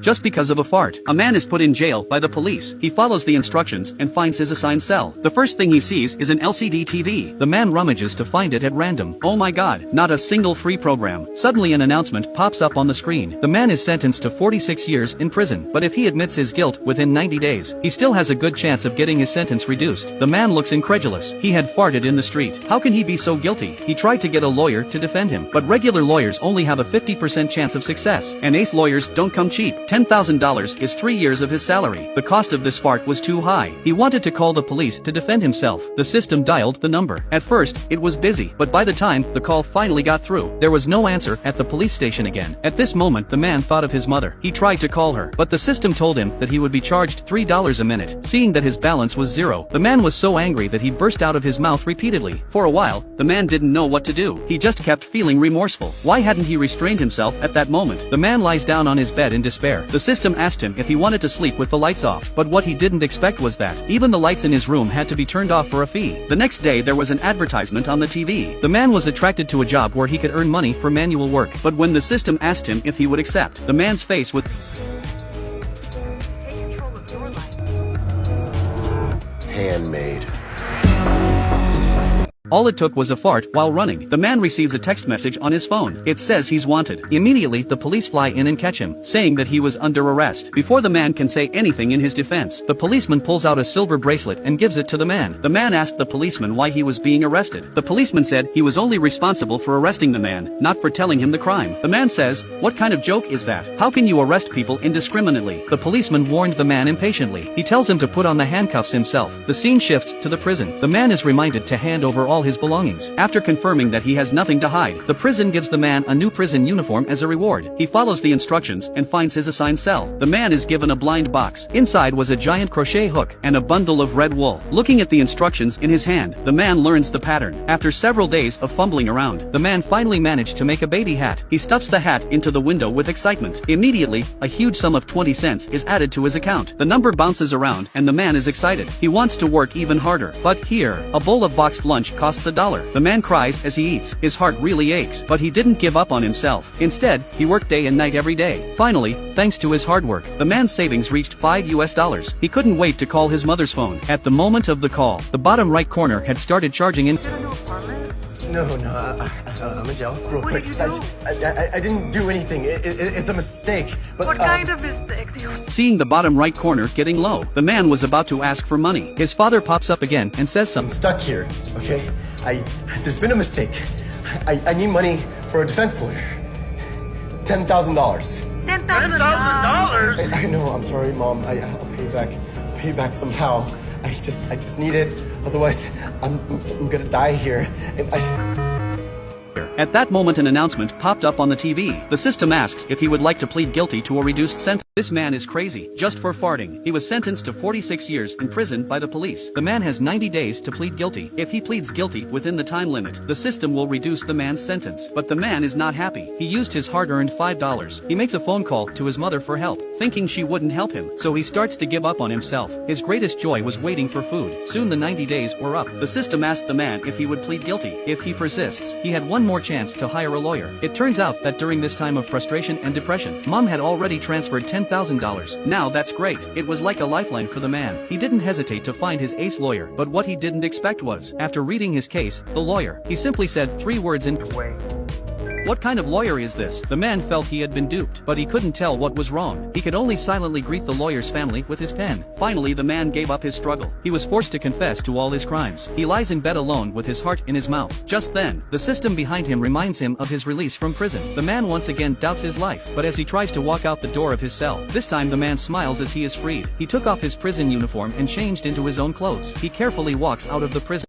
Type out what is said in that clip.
just because of a fart. A man is put in jail by the police. He follows the instructions and finds his assigned cell. The first thing he sees is an LCD TV. The man rummages to find it at random. Oh my god, not a single free program. Suddenly an announcement pops up on the screen. The man is sentenced to 46 years in prison, but if he admits his guilt within 90 days, he still has a good chance of getting his sentence reduced. The man looks incredulous. He had farted in the street. How can he be so guilty? He tried to get a lawyer to defend him, but regular lawyers only have a 50% chance of success, and ace lawyers don't come cheap. $10,000 is 3 years of his salary. The cost of this fart was too high. He wanted to call the police to defend himself. The system dialed the number. At first, it was busy, but by the time the call finally got through, there was no answer at the police station again. At this moment, the man thought of his mother. He tried to call her, but the system told him that he would be charged $3 a minute. Seeing that his balance was zero, the man was so angry that he burst out of his mouth repeatedly. For a while, the man didn't know what to do. He just kept feeling remorseful. Why hadn't he restrained himself at that moment? The man lies down on his bed in despair. The system asked him if he wanted to sleep with the lights off, but what he didn't expect was that even the lights in his room had to be turned off for a fee. The next day there was an advertisement on the TV. The man was attracted to a job where he could earn money for manual work, but when the system asked him if he would accept, the man's face was handmade. all it took was a fart while running. The man receives a text message on his phone. It says he's wanted. Immediately, the police fly in and catch him, saying that he was under arrest. Before the man can say anything in his defense, the policeman pulls out a silver bracelet and gives it to the man. The man asked the policeman why he was being arrested. The policeman said he was only responsible for arresting the man, not for telling him the crime. The man says, "What kind of joke is that? How can you arrest people indiscriminately?" The policeman warned the man impatiently. He tells him to put on the handcuffs himself. The scene shifts to the prison. The man is reminded to hand over all his belongings. After confirming that he has nothing to hide, the prison gives the man a new prison uniform as a reward. He follows the instructions and finds his assigned cell. The man is given a blind box. Inside was a giant crochet hook and a bundle of red wool. Looking at the instructions in his hand, the man learns the pattern. After several days of fumbling around, the man finally managed to make a baby hat. He stuffs the hat into the window with excitement. Immediately, a huge sum of 20 cents is added to his account. The number bounces around and the man is excited. He wants to work even harder. But here, a bowl of boxed lunch costs $1. The man cries as he eats. His heart really aches, but he didn't give up on himself. Instead, he worked day and night every day. Finally, thanks to his hard work, the man's savings reached $5. He couldn't wait to call his mother's phone. At the moment of the call, the bottom right corner had started charging in. No, I'm in jail. Real quick. I didn't do anything. It's a mistake. But, what kind of mistake? Seeing the bottom right corner getting low, the man was about to ask for money. His father pops up again and says I'm stuck here, okay? There's been a mistake. I need money for a defense lawyer. $10,000. $10,000? I know, I'm sorry, Mom. I'll pay back somehow. I just need it. Otherwise, I'm gonna die here. At that moment, an announcement popped up on the TV. The system asks if he would like to plead guilty to a reduced sentence. This man is crazy, just for farting. He was sentenced to 46 years in prison by the police. The man has 90 days to plead guilty. If he pleads guilty within the time limit, the system will reduce the man's sentence. But the man is not happy. He used his hard-earned $5. He makes a phone call to his mother for help, thinking she wouldn't help him, so he starts to give up on himself. His greatest joy was waiting for food. Soon the 90 days were up. The system asked the man if he would plead guilty. If he persists, he had one more chance to hire a lawyer. It turns out that during this time of frustration and depression, Mom had already transferred $10,000. Now that's great. It was like a lifeline for the man. He didn't hesitate to find his ace lawyer, but what he didn't expect was, after reading his case, the lawyer, he simply said 3 words in "What kind of lawyer is this?" The man felt he had been duped, but he couldn't tell what was wrong. He could only silently greet the lawyer's family with his pen. Finally, the man gave up his struggle. He was forced to confess to all his crimes. He lies in bed alone with his heart in his mouth. Just then, the system behind him reminds him of his release from prison. The man once again doubts his life, but as he tries to walk out the door of his cell, this time the man smiles as he is freed. He took off his prison uniform and changed into his own clothes. He carefully walks out of the prison.